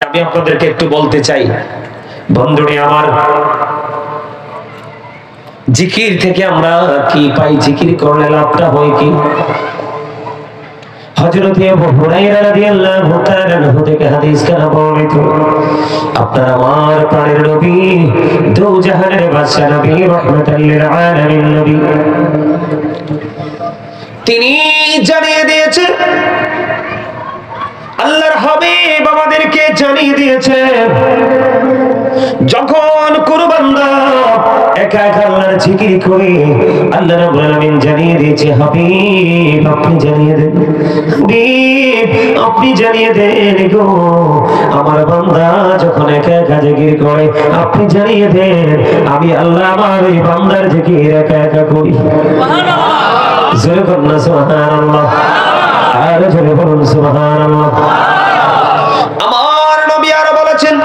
আমি আপনাদেরকে একটু বলতে চাই বন্ধুরে আমার, জিকির থেকে আমরা কি পাই, জিকির করলে লাভটা হয় কি? হযরত আবু হুরায়রা রাদিয়াল্লাহু তাআলা আনহু থেকে হাদিস কানা বর্ণিত, আপনার আমার প্রাণের নবী, দু জাহানের বাদশা নবী, রাহমাতাল লিল আলামিন নবী, তিনি জানিয়ে দিয়েছেন, আল্লাহর হাবিব আমাদেরকে জানিয়ে দিয়েছে, যখন কোন বান্দা একা একা আল্লাহর জিকির করে, আল্লাহ রাব্বুল আলামিন জানিয়ে দিয়েছে, হাবিব আপনি জানিয়ে দেন, হাবিব আপনি জানিয়ে দেন গো, আমার বান্দা যখন একা একা জিকির করে আপনি জানিয়ে দেন, আমি আল্লাহ আমার ওই বান্দার জিকির একা একা করি। সুবহানাল্লাহ, জোরে বলুন সুবহানাল্লাহ, আর জোরে বলুন সুবহানাল্লাহ। আমার নবী আর বলেছেন,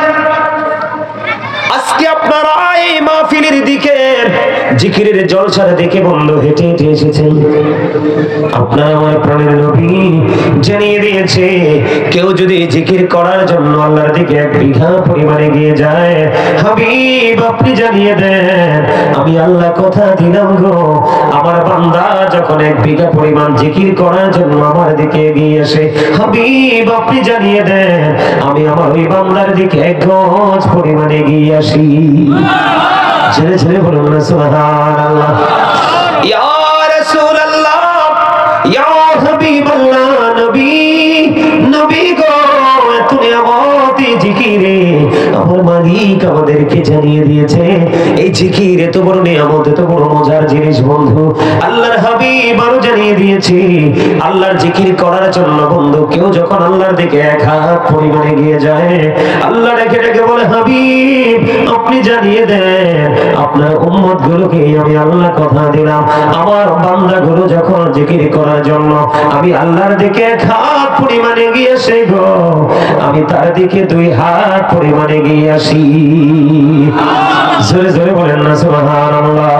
আজকে আপনারা এই মাহফিলের দিকে, জিকিরের জলসার দিকে বন্ধু হেঁটে হেঁটে এসেছেন, আপনার আমার প্রাণের নবী জানিয়ে দিয়েছে, কেউ যদি জিকির করার জন্য আল্লাহর দিকে 1 বিঘা পরিমাণে গিয়ে যায়, হাবিব আপনি জানিয়ে দেন, আমি আল্লাহ কথা দিলাম গো, আমার বান্দা যখন 1 বিঘা পরিমাণ জিকির করার জন্য আমার দিকে এগিয়ে আসে, হাবিব আপনি জানিয়ে দেন, আমি আমার ওই বান্দার দিকে 1 গজ পরিমাণে এগিয়ে আসি। ছেড়ে ছেড়ে বলুন না সুবহানাল্লাহ। ইয়া রাসূলুল্লাহ, ইয়া হাবিবাল্লাহ, নবী নবী গো, তুমি আমাকে জিকিরে আমার মালিক আমাদেরকে জানিয়ে দিয়েছে, এই জিকির এত বড় নিয়ামত, এত বড় মজার জিনিস বন্ধু, আল্লাহর হাবিব আরো জানিয়ে দিয়েছে, আল্লাহর জিকির করার জন্য বন্ধু কেউ যখন আল্লাহর দিকে 1 হাত পরিমাণে গিয়ে যায়, আল্লাহ ডেকে ডেকে বলে, হাবিব আপনি জানিয়ে দেন, আপনার উম্মত গুলোকে আমি আল্লাহ কথা দিলাম, আমার বান্দা গুলো যখন জিকির করার জন্য আমি আল্লাহর দিকে 1 হাত পরিমাণে গিয়ে আসে গো, আমি তার দিকে 2 হাত পরিমাণে গিয়ে আসি। জোরে জোরে বলেন না সুবহানাল্লাহ,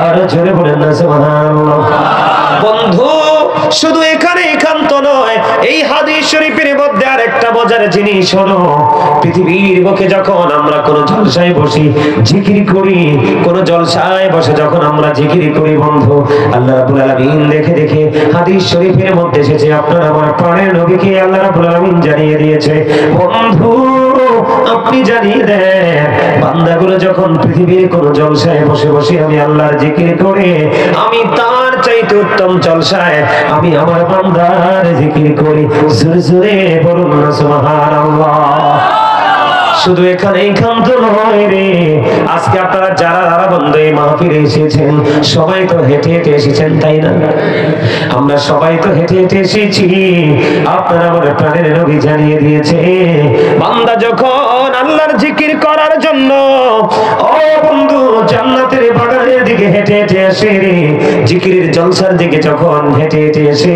আর জোরে বলেন না সুবহানাল্লাহ। বন্ধু শুধু এখানে একান্ত নয়, এই হাদিস শরীফের মধ্যে আরেকটা মজার জিনিস হলো, পৃথিবীর বুকে যখন আমরা কোন জলসায় বসি জিকির করি, কোন জলসায় বসে যখন আমরা জিকির করি বন্ধু, আল্লাহ রাব্বুল আলামিন দেখে দেখে হাদিস শরীফের মধ্যে এসেছে, আপনার আমার প্রাণের নবীকে আল্লাহ রাব্বুল আলামিন জানিয়ে দিয়েছে, বন্ধু আপনি জানিয়ে দেন, বান্দাগুলো যখন পৃথিবীর কোন জলসায় বসে বসে আমি আল্লাহর জিকির করে, আমি তার চাইতে উত্তম জলসায় আমি আমার বান্দার জিকির করি। জোরে জোরে বলুন না সুবহানাল্লাহ। শুধু এখানে একান্ত নয় রে, আজকে আপনারা যারা বন্ধু এই মাহফিলে এসেছেন, সবাই তো হেঁটে হেঁটে এসেছেন, তাই না? আমরা সবাই তো হেঁটে হেঁটে এসেছি, আপনারা আমার প্রাণের নবী জানিয়ে দিয়েছে, বান্দা যখন আল্লাহর জিকির করার জন্য ও বন্ধু জান্নাতের বাগানের দিকে হেঁটে হেঁটে আসে রে, জিকিরের জলসার দিকে যখন হেঁটে হেঁটে আসে,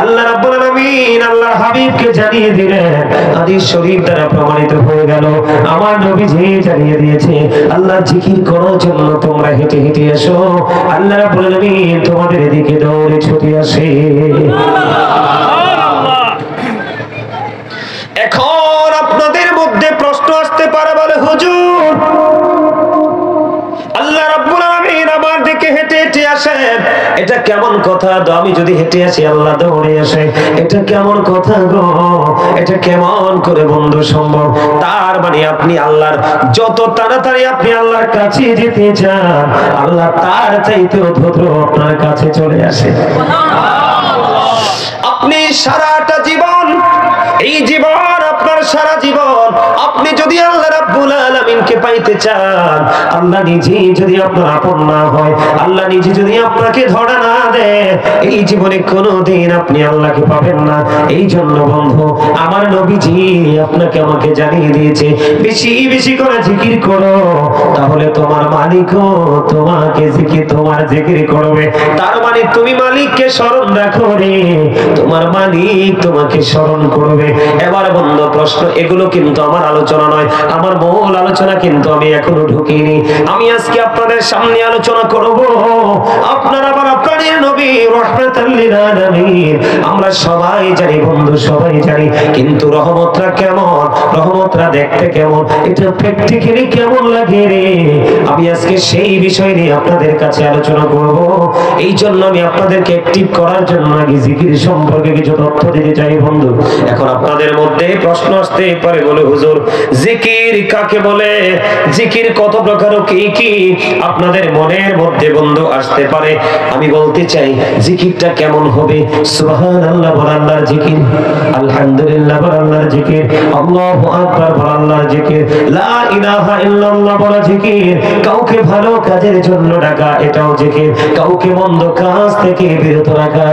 আল্লাহ রাব্বুল আলামিন আল্লাহর হাবিবকে জানিয়ে দিলেন, হাদিস শরীফ দ্বারা প্রমাণিত হয়ে গেল, আমার নবীজি জানিয়ে দিয়েছে, আল্লাহ জিকির করার জন্য তোমরা হেঁটে হেঁটে এসো, আল্লাহ রাব্বুল আলামিন তোমাদের দিকে দৌড়ে ছুটে আসে। এখন আপনাদের মধ্যে প্রশ্ন আসতে পারে, বলে হুজুর আল্লাহ রাব্বুল আলামিন আমার দিকে হেঁটে হেঁটে আসেন, এটা কেমন কথা? আমি যদি হেঁটে আসি আল্লাহ দৌড়ে আসে, এটা কেমন কথা গো? এটা কেমন করে বন্ধু সম্ভব? তার মানে আপনি আল্লাহর যত তাড়াতাড়ি আপনি আল্লাহর কাছে যেতে চান, আল্লাহ তার চাইতেও দ্রুত আপনার কাছে চলে আসে। আপনি সারাটা জীবন, এই জীবন আপনার সারা জীবন, আপনি যদি আল্লাহ রাব্বুল আলামিনকে পাইতে চান, আল্লাহ নিজে যদি আপনার আপন না হয়, আল্লাহ নিজে যদি আপনাকে ধরা না দেয়, এই জীবনে কোনোদিন আপনি আল্লাহকে পাবেন না। এই জন্য বন্ধু আমার নবীজি আপনাকে আমাকে জানিয়ে দিয়েছে, বেশি বেশি করে জিকির করো, তাহলে তোমার মালিকও তোমাকে তোমার জিকির করবে। তার মানে তুমি মালিককে স্মরণ রাখো রে, তোমার মালিক তোমাকে স্মরণ করবে। এবার বন্ধু প্রশ্ন, এগুলো কিন্তু আমার আলোচনা নয়, আমার মূল আলোচনা আলোচনা কিন্তু আমি এখনো ঢুকিনি। আমি আজকে আপনাদের সামনে আলোচনা করব আপনারা আবার প্রাণের নবী রাহমাতাল লিল আলামিন। আমরা সবাই জানি বন্ধু, সবাই জানি, কিন্তু রহমতটা কেমন, রহমতটা দেখতে কেমন, এটা প্র্যাকটিক্যালি কেমন লাগে রে, আমি আজকে সেই বিষয় নিয়ে আপনাদের কাছে আলোচনা করব। এই জন্য আমি আপনাদেরকে অ্যাক্টিভ করার জন্য আগে জিকির সম্পর্কে কিছু তথ্য দিতে চাই বন্ধু। এখন আপনাদের মধ্যে প্রশ্ন আসতে পারে, বলে হুজুর জিকির কাকে বলে, জিকির কত প্রকার ও কি কি, আপনাদের মনের মধ্যে বন্ধু আসতে পারে। আমি বলতে চাই জিকিরটা কেমন হবে। সুবহানাল্লাহ বল আল্লাহর জিকির, আলহামদুলিল্লাহ বল আল্লাহর জিকির, আল্লাহু আকবার বল আল্লাহর জিকির, লা ইলাহা ইল্লাল্লাহ বল জিকির, কাউকে ভালো কাজের জন্য ডাকা এটাও জিকির, কাউকে মন্দ কাজ থেকে বিরত রাখা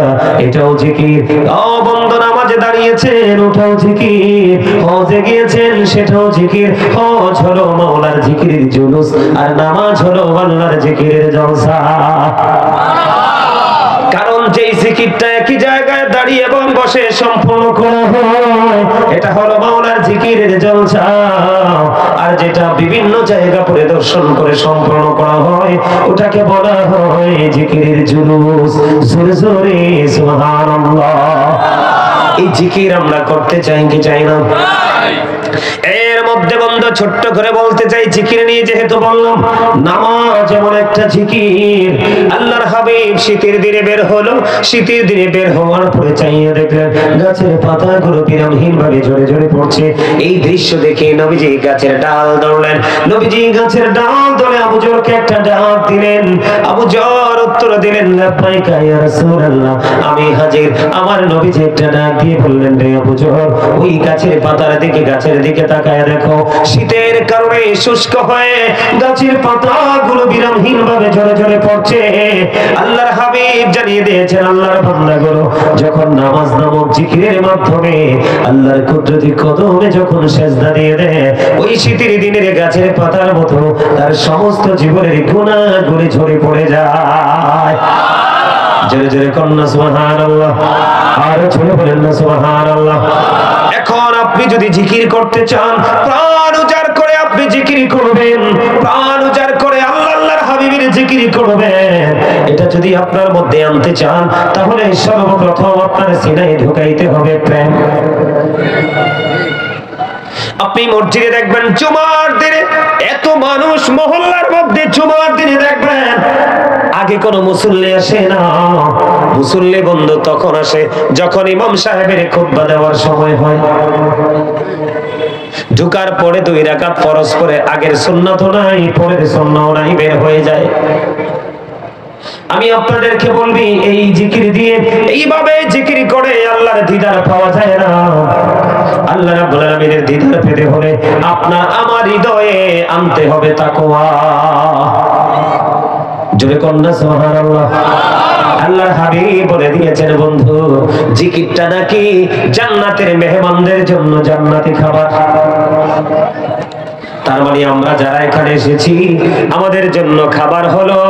এটাও জিকির। ও বন্ধু নামাজে দাঁড়িয়েছেন ওটাও জিকির, হজে গিয়েছেন সেটাও জিকির। হজ হলো মাওলার জিকিরের জুলুস, আর নামাজ হলো আল্লাহর জিকিরের জলসা। কারণ যেই জিকিরটা একই জায়গায় দাঁড়িয়ে এবং বসে সম্পূর্ণ করা হয় এটা হলো মাওলার জিকিরের জলসা, আর যেটা বিভিন্ন জায়গা পরিদর্শন করে সম্পূর্ণ করা হয় ওটাকে বলা হয় জিকিরের জুলুস। জোরে জোরে সুবহানাল্লাহ। এই জিকির আমরা করতে চাই কি চাই না? এর মধ্যে বন্ধ ছোট্ট করে বলতে চাই জিকির নিয়ে, যেহেতু বললাম নামাজ এমন একটা জিকির। আল্লাহর হাবিব শীতের দিনে বের হলো, শীতের দিনে বের হওয়ার পরে চাইয়ে দেখলেন গাছের পাতাগুলো বিরামহীন ভাবে ঝরে ঝরে পড়ছে। এই দৃশ্য দেখে নবীজি গাছের ডাল ধরলেন, নবীজি গাছের ডাল ধরে আবু জরকে একটা ডাক দিলেন। আবু জর উত্তর দিলেন লাব্বাইকা ইয়া রাসূলুল্লাহ, আমি হাজির। আমার নবীজি একটা ডাক দিয়ে বললেন, রে আবু জর ওই গাছের পাতার দিকে, গাছের দিকে তাকায় দেখো, শীতের কারণে শুষ্ক হয়ে গাছের পাতাগুলো বিরামহীন ভাবে ঝরে ঝরে পড়ছে। আল্লাহর হাবিব জানিয়ে দিয়েছেন আল্লাহর বান্দাগুলো যখন নামাজ নামক জিকিরের মাধ্যমে আল্লাহর কুদরতি কদমে যখন সেজদা দিয়ে দেয়, ওই শীতের দিনের গাছের পাতার মতো তার সমস্ত জীবনের গুনাহগুলো ঝরে পড়ে যায়। জোরে জোরে কন্যা সুবহানাল্লাহ, আর জোরে বলেন না সুবহানাল্লাহ। এখন আপনি যদি জিকির করতে চান, প্রাণ উজাড় করে আপনি জিকির করবেন, প্রাণ উজাড় করে আল্লাহ আল্লাহর হাবিবের জিকির করবেন। এটা যদি আপনার মধ্যে আনতে চান তাহলে সর্বপ্রথম আপনার সিনায় ঢুকাইতে হবে প্রেম। আপনি মসজিদে দেখবেন জুমার দিনে এত মানুষ, মহল্লার মধ্যে জুমার দিনে দেখবেন আগে কোন মুসল্লি আসে না, মুসল্লি বন্ধু তখন আসে যখন ইমাম সাহেবের খুতবা দেওয়ার সময় হয়। ঢুকার পরে 2 রাকাত ফরজ করে আগের সুন্নাত নাই, পরের সুন্নাত নাই, বের হয়ে যায়। আমি আপনাদেরকে বলবি এই জিকির দিয়ে, এইভাবে জিকির করে আল্লাহর দিদার পাওয়া যায় না। আল্লাহ রাব্বুল আলামিনের দিদার পেতে হলে আপনার আমার হৃদয়ে আনতে হবে তাকওয়া। জোরে কন্যা সুবহানাল্লাহ। আল্লাহর হাবিব বলে দিয়েছেন বন্ধু জিকিরটা নাকি জান্নাতের মেহমানদের জন্য জান্নাতি খাবার। তার মানে আমরা যারা এখানে এসেছি আমাদের জন্য খাবার হলো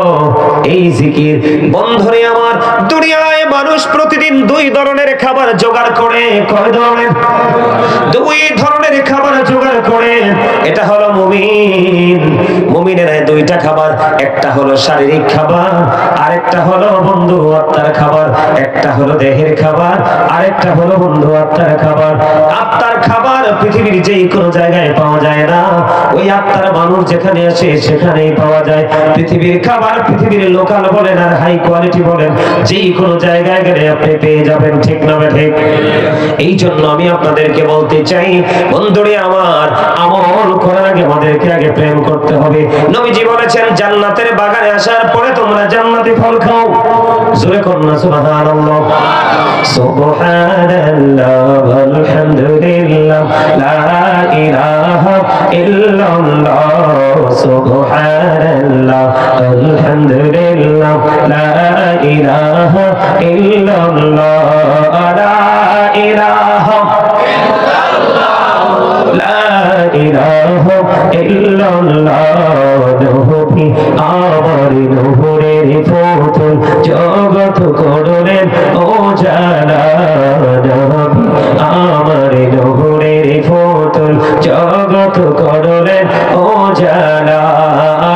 এই জিকির। বন্ধুরে আমার, দুনিয়ায় মানুষ প্রতিদিন 2 ধরনের খাবার জোগাড় করে। কয় ধরনের? 2 ধরনের খাবার জোগাড় করে। এটা হলো মুমিন, মুমিনের 2টা খাবার, একটা হলো শারীরিক খাবার, আরেকটা হলো বন্ধু আত্মার খাবার। একটা হলো দেহের খাবার, আরেকটা হলো বন্ধু আত্মার খাবার। আত্মার খাবার পৃথিবীর যে কোনো জায়গায় পাওয়া যায় না, ওই আত্মার মানুষ যেখানে আসে সেখানেই পাওয়া যায়। পৃথিবীর খাবার, পৃথিবীর লোকাল বলেন আর হাই কোয়ালিটি বলেন, যে কোনো জায়গায় গেলে আপনি পেয়ে যাবেন, ঠিক না ঠিক? এই জন্য আমি আপনাদেরকে বলতে চাই বন্ধুরে আমার, আমল করার আগে আমাদেরকে আগে প্রেম করতে হবে। নবীজি বলেছেন জান্নাতের বাগানে আসার পরে তোমরা জান্নাতি ফল খাও। জোরে কন্যা সুবহানাল্লাহ। সুবহানাল্লাহ আলহামদুলিল্লাহ লা ইলাহা ইল্লাল্লাহ। সুবহানাল্লাহ আলহামদুলিল্লাহ লা ইলাহা ইল্লাল্লাহ। লা ইলাহা লা ইলাহা ইল্লাল্লাহ। নবী আমার নূরের পুতুল, জগৎ করলেন উজালা। নবী আমার নূরের পুতুল, জগৎ করলেন ও জালা,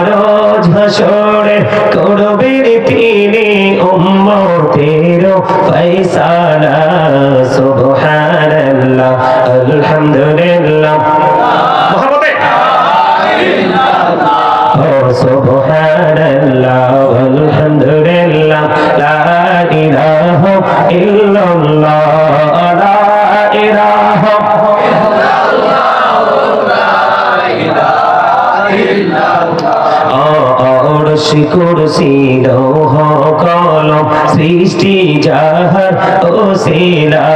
রোজ হাসরে করবেন তিনি উম্মতের ফয়সালা। সুবহানাল্লাহ আলহামদুলিল্লাহ সুবহানাল্লাহ আলহামদুলিল্লাহ লা ইলাহা ইল্লাল্লাহ লা ইলাহা আরশ কুরসি লৌহ কলম সৃষ্টি যাহার ওসিলা,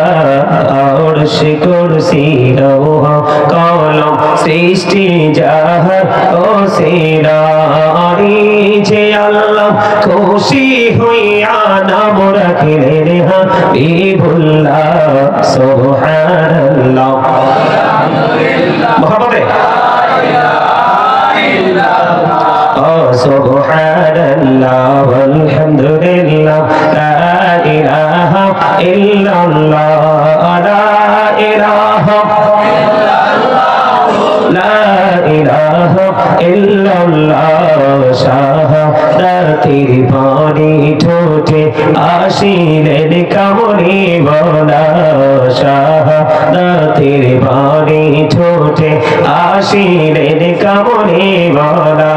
আরশ কুরসি লৌহ কলম সৃষ্টি যাহার ওসিলা। যে আল্লাহ খুশি হইয়া নাম রাখিলেন হাবিবুল্লাহ। সুবহানাল্লাহ মহব্বতে সুবহানাল্লাহ আলহামদুলিল্লাহ লা ইলাহা ইল্লাল্লাহ লা ইলাহা লা ইলাহা ইল্লাল্লাহ। শাহাদাতের বাণী ঠোঁটে আসিলেন কামলি বলা, শাহাদাতের বাণী ঠোঁটে আসিলেন কামলি বলা।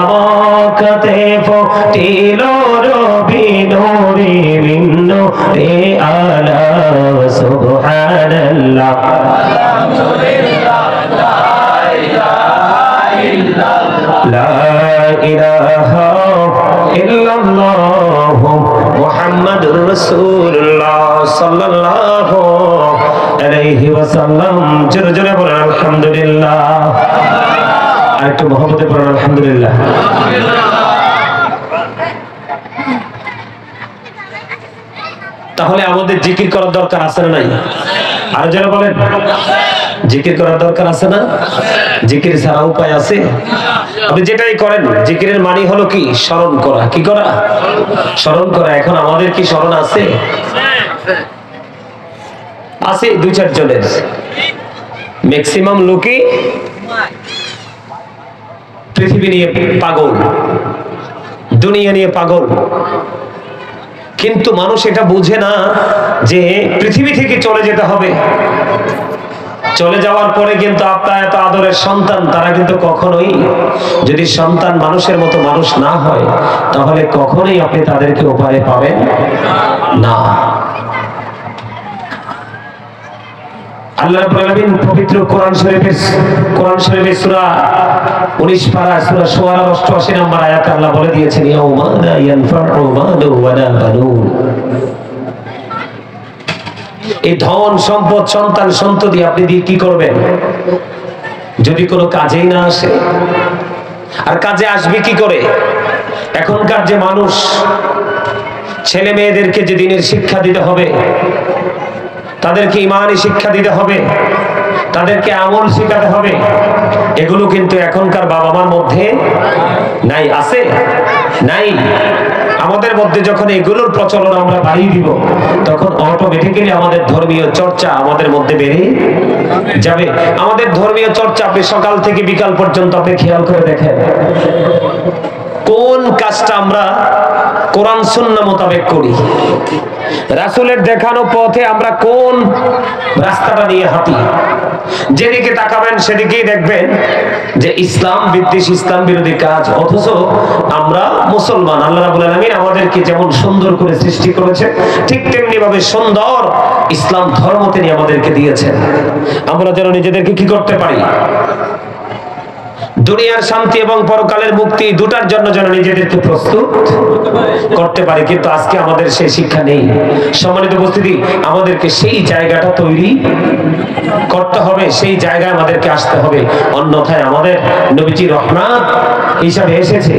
মক্কাতে ফুটিল রবি নূরে মিন নূরে আলা। সুবহানাল্লাহ লা ইলাহা ইল্লাল্লাহ মুহাম্মাদুর রাসূলুল্লাহ সাল্লাল্লাহু আলাইহি ওয়াসাল্লাম। জোরে জোরে বলেন আলহামদুলিল্লাহ। আর একটু মহব্বতে পড়েন আলহামদুলিল্লাহ। তাহলে আমাদের জিকির করার দরকার আছে না নাই? আর যারা বলেন জিকির করার দরকার আছে না? জিকির ছাড়া উপায় আছে? আপনি যেটাই করেন জিকিরের মানে হলো কি? স্মরণ করা। কি করা? স্মরণ করা। এখন আমাদের কি স্মরণ আছে? আছে দুই চার জনের। ম্যাক্সিমাম লোকই পৃথিবী নিয়ে পাগল, দুনিয়া নিয়ে পাগল। কিন্তু মানুষ এটা বুঝে না যে পৃথিবী থেকে চলে যেতে হবে। চলে যাওয়ার পরে কিন্তু আপনার এত আদরের সন্তান, তারা কিন্তু কখনোই, যদি সন্তান মানুষের মতো মানুষ না হয়, তাহলে কখনোই আপনি তাদেরকে ওপারে পাবেন না। আল্লাহ রাব্বুল আলামিন পবিত্র কোরআন শরীফের সূরা 19 পারা সূরা শুআরা 88 নম্বর আয়াতে আল্লাহ বলে দিয়েছেন, ইয়াউমা লা ইয়ানফাউ মালু ওয়ালা বানুন। এই ধন সম্পদ সন্তান সন্ততি আপনি দিয়ে কি করবেন যদি কোনো কাজেই না আসে? আর কাজে আসবে কি করে? এখনকার যে মানুষ, ছেলে মেয়েদেরকে যে দিনের শিক্ষা দিতে হবে, তাদেরকে ইমানি শিক্ষা দিতে হবে, তাদেরকে আমল শেখাতে হবে, এগুলো কিন্তু এখনকার বাবা মার মধ্যে নাই। আছে? নাই। আমাদের মধ্যে যখন এগুলোর প্রচলন আমরা বাড়িয়ে দিব, তখন অটোমেটিক্যালি আমাদের ধর্মীয় চর্চা আমাদের মধ্যে বেড়ে যাবে। আমাদের ধর্মীয় চর্চা আপনি সকাল থেকে বিকাল পর্যন্ত আপনি খেয়াল করে দেখেন, কোন কাজটা আমরা কোরআন সুন্নাহ মোতাবেক করি, রাসূলের দেখানো পথে আমরা কোন রাস্তাটা নিয়ে হাঁটি। যেদিকে তাকাবেন সেদিকেই দেখবেন যে ইসলাম বিদ্বেষ, ইসলাম বিরোধী কাজ। অথচ আমরা মুসলমান, আল্লাহ রাব্বুল আলামিন আমাদেরকে যেমন সুন্দর করে সৃষ্টি করেছে, ঠিক তেমনি ভাবে সুন্দর ইসলাম ধর্ম তিনি আমাদেরকে দিয়েছেন। আমরা যেন নিজেদেরকে কি করতে পারি? দুনিয়ার শান্তি এবং পরকালের মুক্তি দুটার জন্য যেন নিজেদেরকে প্রস্তুত করতে পারি। কিন্তু আজকে আমাদের সেই শিক্ষা নেই। সম্মানিত উপস্থিতি, আমাদেরকে সেই জায়গাটা তৈরি করতে হবে, সেই জায়গায় আমাদেরকে আসতে হবে। অন্যথায় আমাদের নবীজি রহমত হিসাবে এসেছে,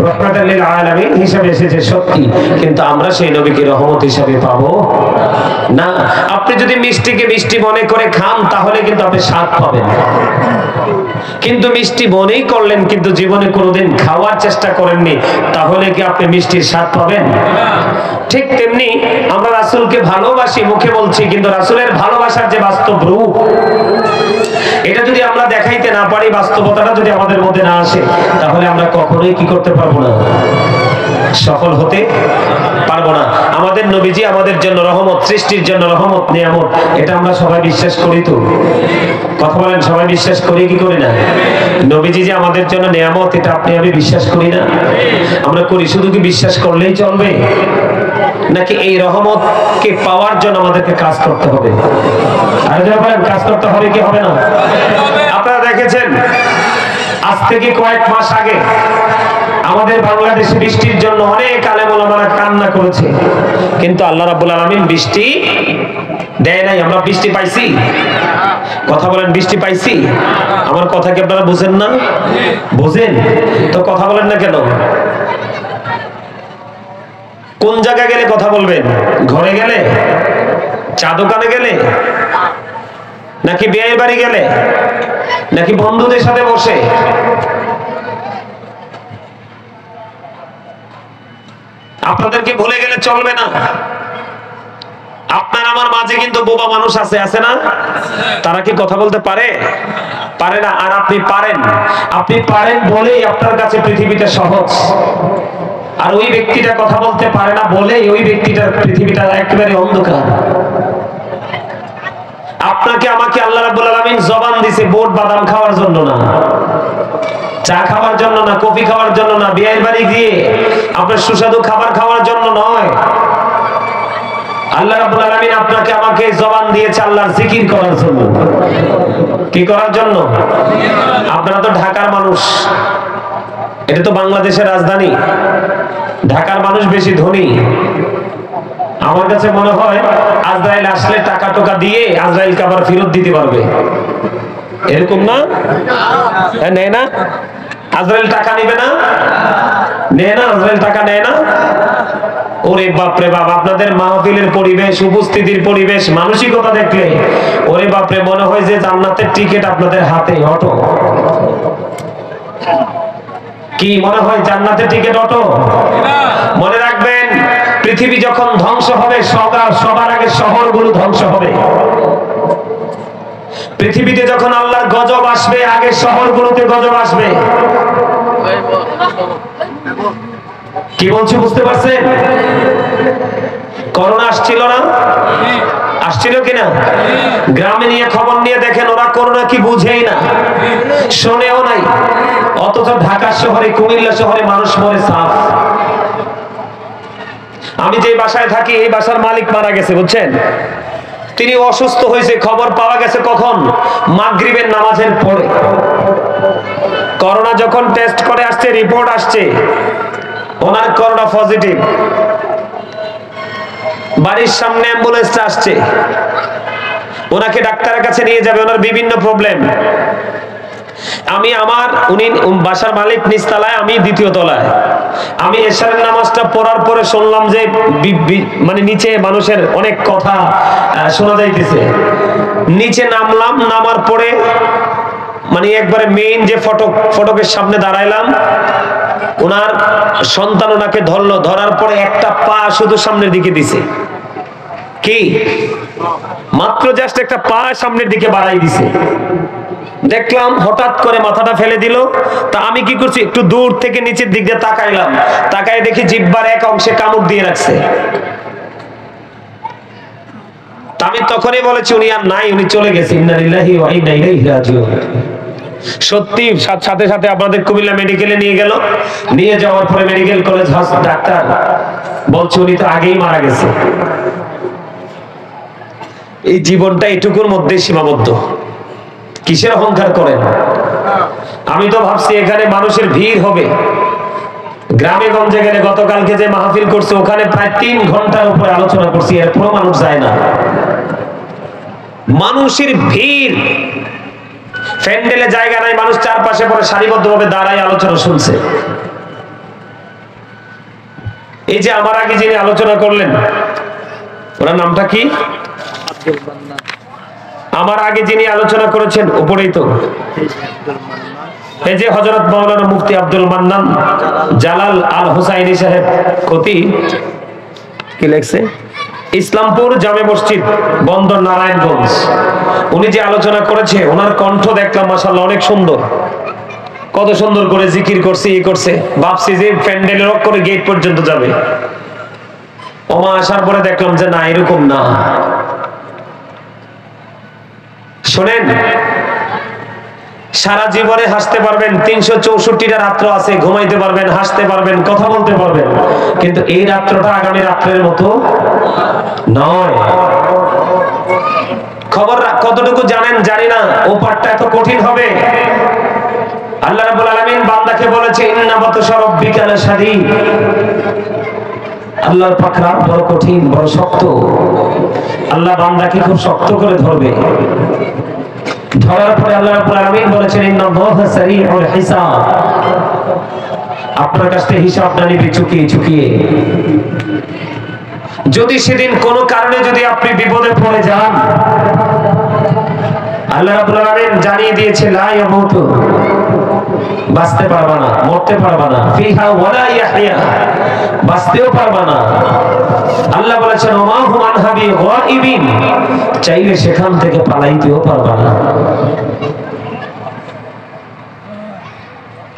রহমাতাল লিল আলামিন হিসাবে এসেছে সত্যি, কিন্তু আমরা সেই নবীকে রহমত হিসাবে পাবো না। আপনি যদি মিষ্টিকে মিষ্টি মনে করে খান, তাহলে কিন্তু আপনি স্বাদ পাবেন। কিন্তু মিষ্টি মনেই করলেন, কিন্তু জীবনে কোনোদিন খাওয়ার চেষ্টা করেননি, তাহলে কি আপনি মিষ্টির স্বাদ পাবেন? ঠিক তেমনি আমরা রাসূলকে ভালোবাসি, মুখে বলছি, কিন্তু রাসূলের ভালোবাসার যে বাস্তব রূপ, এটা যদি আমরা পারি, বাস্তবতাটা যদি আমাদের মধ্যে না আসে, তাহলে আমরা কখনোই কি করতে পারবো না, সফল হতে পারবো না। আমাদের নবীজি আমাদের জন্য রহমত, সৃষ্টির জন্য রহমত, নিয়ামত, এটা আমরা সবাই বিশ্বাস করি তো? কথা বলেন, সবাই বিশ্বাস করি কি করি না? নবীজি যে আমাদের জন্য নিয়ামত, এটা আপনি আমি বিশ্বাস করি না? আমরা করি। শুধু কি বিশ্বাস করলেই চলবে, নাকি এই রহমতকে পাওয়ার জন্য আমাদেরকে কাজ করতে হবে? আর যারা বলেন কাজ করতে হবে কি হবে না? আপনারা দেখেছেন আজ থেকে কয়েক মাস আগে আমাদের বাংলাদেশে বৃষ্টির জন্য অনেক আলেম ওলামারা কান্না করেছে, কিন্তু আল্লাহ রাব্বুল আলামিন বৃষ্টি দেয় নাই। আমরা বৃষ্টি পাইছি? কথা বলেন, বৃষ্টি পাইছি? আমার কথা কি আপনারা বুঝেন না? বুঝেন তো কথা বলেন না কেন? কোন জায়গায় গেলে কথা বলবেন? ঘরে গেলে, চা দোকানে গেলে, নাকি বিয়ের বাড়ি গেলে, নাকি বন্ধুদের সাথে বসে? আপনাদেরকে ভুলে গেলে চলবে না। আপনার আমার মাঝে কিন্তু বোবা মানুষ আছে, আছে না? তারা কি কথা বলতে পারে? পারে না। আর আপনি পারেন। আপনি পারেন বলেই আপনার কাছে পৃথিবীটা সহজ। আর ওই ব্যক্তিটা কথা বলতে পারে না বলেই ওই ব্যক্তিটার পৃথিবীটা একেবারে অন্ধকার। আপনাকে আমাকে আল্লাহ রাব্বুল আলামিন জবান দিয়েছে বোট বাদাম খাওয়ার জন্য না, চা খাওয়ার জন্য না, কফি খাওয়ার জন্য না, বিয়ের বাড়ি গিয়ে আপনার সুস্বাদু খাবার খাওয়ার জন্য নয়। আল্লাহ রাব্বুল আলামিন আপনাকে আমাকে জবান দিয়েছে আল্লাহর জিকির করার জন্য। কি করার জন্য? আপনারা তো ঢাকার মানুষ, এটা তো বাংলাদেশের রাজধানী। ঢাকার মানুষ বেশি ধনী। আমার কাছে মনে হয় আজরাইল আসলে টাকা টোকা দিয়ে আজরাইলকে আবার ফেরত দিতে পারবে, এরকম না? নেয় না? আজরাইল টাকা নিবে না? নেয় না? আজরাইল টাকা নেয় না? ওরে বাপরে বাপ, আপনাদের মাহফিলের পরিবেশ, উপস্থিতির পরিবেশ, মানসিকতা দেখলে ওরে বাপরে মনে হয় যে জান্নাতের টিকিট আপনাদের হাতে। অটো কি মনে হয়? জান্নাতের টিকিট অটো? মনে রাখবেন, পৃথিবী যখন ধ্বংস হবে সবার আগে শহরগুলো ধ্বংস হবে। পৃথিবীতে যখন আল্লাহর গজব আসবে আগে শহরগুলোতে গজব আসবে। কি বলছি বুঝতে পারছেন? করোনা আসছিল না? আসছিল কিনা? গ্রামে নিয়ে খবর নিয়ে দেখেন, ওরা করোনা কি বুঝেই না, শোনেও নাই। অথচ ঢাকা শহরে, কুমিল্লা শহরে মানুষ মরে সাফ। আমি যে বাসায় থাকি এই বাসার মালিক মারা গেছে, বুঝছেন? তিনি অসুস্থ হয়েছে, খবর পাওয়া গেছে কখন? মাগরিবের নামাজের পরে। করোনা যখন টেস্ট করে আসছে, রিপোর্ট আসছে ওনার করোনা পজিটিভ। বাড়ির সামনে অ্যাম্বুলেন্সটা আসছে, ওনাকে ডাক্তারের কাছে নিয়ে যাবে, ওনার বিভিন্ন প্রবলেম। উনি বাসার মালিক নিচতলায়, আমি দ্বিতীয় তলায়। আমি এশারের নামাজটা পড়ার পরে শুনলাম যে মানে নিচে মানুষের অনেক কথা শোনা যাইতেছে। নিচে নামলাম, নামার পরে মানে একবারে মেইন যে ফটকের সামনে দাঁড়াইলাম, ওনার সন্তান ওনাকে ধরলো, ধরার পরে একটা পা শুধু সামনের দিকে দিছে। কি মাত্র জাস্ট একটা পা সামনের দিকে বাড়াই দিছে। দেখলাম হঠাৎ করে মাথাটা ফেলে দিল। তা আমি কি করছি, একটু দূর থেকে নিচের দিক দিয়ে তাকাইলাম, তাকায় দেখি জিহ্বার এক অংশে কামড় দিয়ে রাখছে। আমি তখনই বলেছি উনি আর নাই, উনি চলে গেছে। ইন্না লিল্লাহি ওয়া ইন্না ইলাইহি রাজিউন। সত্যি সাথে সাথে আপনাদের কুমিল্লা মেডিকেলে নিয়ে গেল। নিয়ে যাওয়ার পরে মেডিকেল কলেজ ডাক্তার বলছে উনি তো আগেই মারা গেছে। এই জীবনটা এটুকুর মধ্যে সীমাবদ্ধ। কিসের অহংকার করেন? আমি তো ভাবছি এখানে মানুষের ভিড় হবে। গ্রামে গঞ্জে গেলে গতকালকে যে মাহফিল করছে ওখানে প্রায় 3 ঘন্টার উপরে আলোচনা করছি, এরপরও মানুষ যায় না। মানুষের ভিড়, প্যান্ডেলে জায়গা নাই, মানুষ চারপাশে পরে সারিবদ্ধভাবে দাঁড়ায় আলোচনা শুনছে। এই যে আমার আগে যিনি আলোচনা করলেন, ওনার নামটা কি? আমার আগে যিনি আলোচনা করেছেন উপরেই তো, এই যে হযরত মাওলানা মুফতি আব্দুল মান্নান জালাল আল হুসাইনি সাহেব খতিব, কি লেখছে? ইসলামপুর জামে মসজিদ, বন্দর নারায়ণগঞ্জ। উনি যে আলোচনা করেছে, ওনার কণ্ঠ দেখলাম মাশাআল্লাহ অনেক সুন্দর। কত সুন্দর করে জিকির করছে, ই করছে, ভাবছি যে প্যান্ডেলের করে গেট পর্যন্ত যাবে। ওমা আসার পরে দেখলাম যে না, এরকম না। শোনেন, সারা জীবনে হাসতে পারবেন, 364টা রাত্র আছে, ঘুমাইতে পারবেন, হাসতে পারবেন, কথা বলতে পারবেন, কিন্তু এই রাত্রটা আগামী রাত্রের মতো নয়। খবর কতটুকু জানেন জানি না, ও পাঠটা এত কঠিন হবে। আল্লাহ রাব্বুল আলামিন বান্দাকে বলেছে, ইন্না বাতশা রাব্বিকা লাশাদীদ। আল্লাহর পাকড়া বড় কঠিন, বড় শক্ত। আল্লাহ বান্দাকে খুব শক্ত করে ধরবে। ধরার পরে আল্লাহ রাব্বুল আলামিন বলেছেন, ইন্নাল্লাহা সারিউল হিসাব। আপনার কাছ থেকে হিসাব না নিবে চুকিয়ে চুকিয়ে। যদি সেদিন কোনো কারণে যদি আপনি বিপদে পড়ে যান, আল্লাহ রাব্বুল আলামিন জানিয়ে দিয়েছে, লা ইয়ামুতু, বাঁচতে পারবা না, মরতে পারবা না, ফিহা ওয়ালা ইয়াহইয়া, বাঁচতেও পারবা না। আল্লাহ বলেছেন, ওমা হুম আনহা বিগাইবিন, চাইলে সেখান থেকে পালাইতেও পারবা না।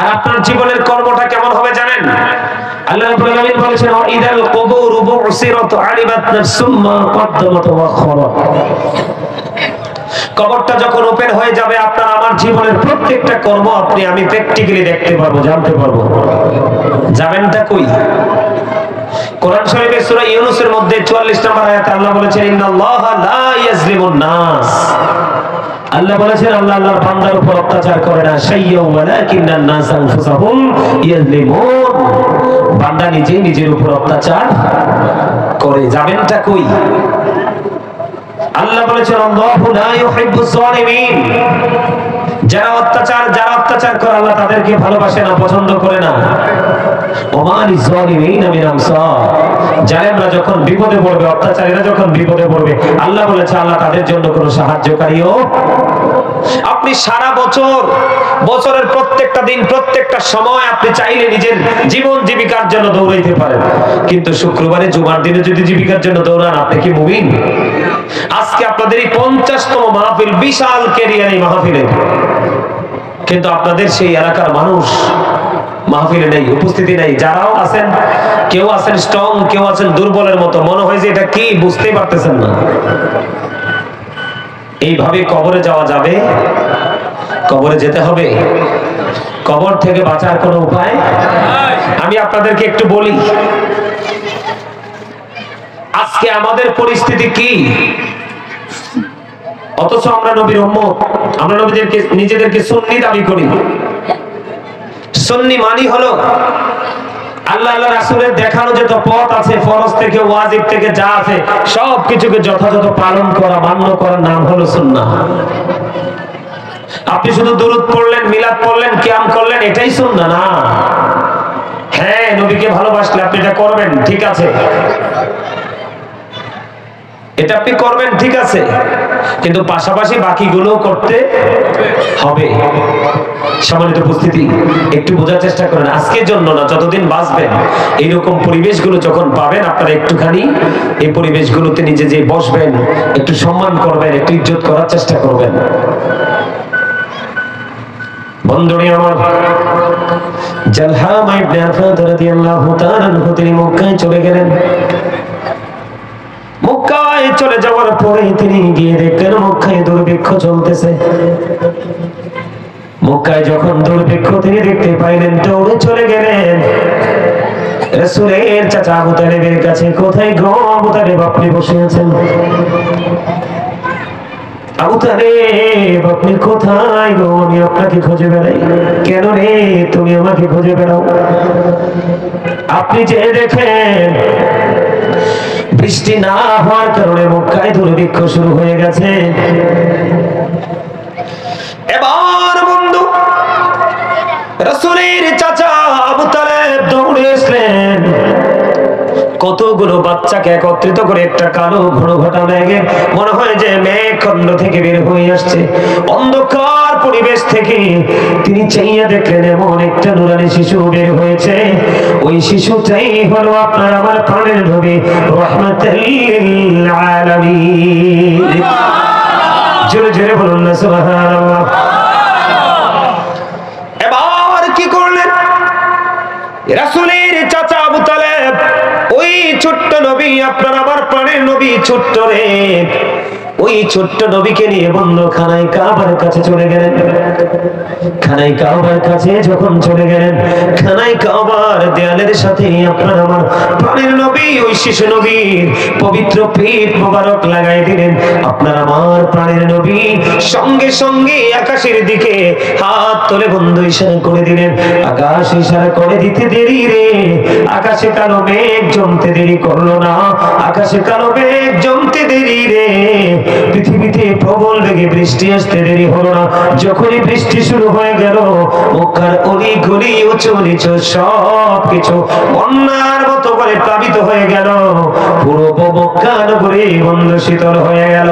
আর আপনার জীবনের কর্মটা কেমন হবে জানেন? আল্লাহ রাব্বুল আলামিন বলেছেন, ইদাল কুবুর বুসিরাত আলিবাত নাফসুম মা কদ্দামাত ওয়া আখখারাত। কবরটা যখন ওপেন হয়ে যাবে, আপনার আমার জীবনের প্রত্যেকটা কর্ম আপনি আমি প্র্যাকটিক্যালি দেখতে পারবো, জানতে পারবো। যাবেনটা কই? কোরআন শরীফের সূরা ইউনূসের মধ্যে 44 নম্বর আয়াতে আল্লাহ বলেছেন, ইন্নাল্লাহা লা ইয়াজলিমুন নাস। আল্লাহ বলেছেন, আল্লাহ আল্লাহর বান্দার উপর অত্যাচার করে না, শাইয়্যা ওয়ালাকিন্নান নাস আনফুসাহুম ইয়াজলিমুন। বান্দা নিজেই নিজের উপর অত্যাচার করে। যাবেনটা কই? আল্লাহ বলেছেন, আল্লাহু লা ইউহিব্বুজ জালিমিন। যারা অত্যাচার করে আল্লাহ তাদেরকে ভালোবাসে না, পছন্দ করে না। ওমা লিযালিমিনা মিন আনসার। জালেমরা যখন বিপদে পড়বে, অত্যাচারীরা যখন বিপদে পড়বে, আল্লাহ বলেছে আল্লাহ তাদের জন্য কোনো সাহায্যকারীও। আপনি সারা বছরের প্রত্যেকটা দিন, প্রত্যেকটা সময় আপনি চাইলে নিজের জীবন জীবিকার জন্য দৌড়াইতে পারেন, কিন্তু শুক্রবারে জুমার দিনে যদি জীবিকার জন্য দৌড়ান, আপনি কি মুমিন? আজকে আপনাদের এই 50তম মাহফিল, বিশাল ক্যারিয়ার এই মাহফিলের, কিন্তু আপনাদের সেই এলাকার মানুষ মাহফিলে নেই, উপস্থিতি নেই। যারাও আছেন, কেউ আছেন স্ট্রং, কেউ আছেন দুর্বলের মতো। মনে হয় যে এটা কি, বুঝতেই পারতেছেন না। এইভাবে কবরে যাওয়া যাবে? কবরে যেতে হবে। কবর থেকে বাঁচার কোনো উপায়? আমি আপনাদেরকে একটু বলি, আজকে আমাদের পরিস্থিতি কি? অথচ আমরা নবীর উম্মত, আমরা নিজেদেরকে সুন্নি দাবি করি। সুন্নি মানি হলো আল্লাহ আল্লাহ রাসূলের দেখানো যত পথ আছে, ফরজ থেকে ওয়াজিব থেকে যা আছে, সব কিছুকে যথাযথ পালন করা, মান্য করার নাম হলো সুন্নাহ। আপনি শুধু দুরূদ পড়লেন, মিলাদ পড়লেন, কিয়াম করলেন, এটাই সুন্নাহ না। হ্যাঁ, নবীকে ভালোবাসলে আপনি এটা করবেন, ঠিক আছে, এটা আপনি করবেন, ঠিক আছে, কিন্তু পাশাপাশি বাকিগুলো করতে হবে। সম্মানিত উপস্থিতি, একটু বোঝার চেষ্টা করেন। আজকের জন্য না, যতদিন বাঁচবেন, এইরকম পরিবেশগুলো যখন পাবেন, আপনারা একটুখানি এই পরিবেশগুলোতে নিজে যে বসবেন, একটু সম্মান করবেন, একটু ইজ্জত করার চেষ্টা করবেন। বন্ধুরা আমার, জালহাম ইবনে আফাদ রাদিয়াল্লাহু তাআলা আনহু তিনি মক্কায় চলে গেলেন। মক্কায় চলে যাওয়ার পরে তিনি গিয়ে দেখলেন মক্কায় দুর্ভিক্ষ চলতেছে। মক্কায় যখন দুর্ভিক্ষ তিনি দেখতে পাইলেন, দৌড়ে চলে গেলেন রাসূলের চাচা আবু তালেবের কাছে। কোথায় গো আবু তালেব, আপনি বসে আছেন? আবু তালেব, আপনি কোথায় গো? আমি আপনাকে খুঁজে বেড়াই। কেন রে, তুমি আমাকে খুঁজে বেড়াও? আপনি যে দেখেন বৃষ্টি না হওয়ার কারণে মক্কায় দুর্ভিক্ষ শুরু হয়ে গেছে। এবার বন্ধু, রাসূলের চাচা আবু তালেব দৌড়ে আসলেন, কতগুলো বাচ্চাকে একত্রিত করে একটা কালো ঘন ঘটা মেঘের মনে হয় যে মেঘ খণ্ড থেকে বের হয়ে আসছে। অন্ধকার পরিবেশ থেকে তিনি চাইয়া দেখলেন এমন একটা নুরানি শিশু বের হয়েছে। ওই শিশুটাই হলো আপনার আমার প্রাণের নবী রাহমাতুল লিল আলামিন। জোরে জোরে বলুন না সুবহানাল্লাহ। এবার কি করলেন? রাসূলের চাচা আবু তালেব ওই ছোট্ট নবী আপনার আমার প্রাণের নবী ছোট্ট রে, ওই ছোট্ট নবীকে নিয়ে বন্ধ খানায় কাবার কাছে চলে গেলেন। খানায় কাবার কাছে যখন চলে গেলেন, খানায় কাবার দেয়ালের সাথে আপনার আমার প্রাণের নবী ওই শিশু নবীর পবিত্র পিঠ মোবারক লাগাই দিলেন। আপনার আমার প্রাণের নবী সঙ্গে সঙ্গে আকাশের দিকে হাত তুলে বন্ধু ইশারা করে দিলেন। আকাশ ইশারা করে দিতে দেরি রে, আকাশে কালো মেঘ জমতে দেরি করলো না, আকাশে কালো মেঘ জমতে দেরি রে, পৃথিবীতে প্রবল বেগে বৃষ্টি আসতে দেরি হলো না। যখনই বৃষ্টি শুরু হয়ে গেল, মক্কার অলি গলি উঁচু নিচু সব কিছু বন্যার মতো করে প্লাবিত হয়ে গেল। পুরো মক্কা নগরী বন্ধ শীতল হয়ে গেল।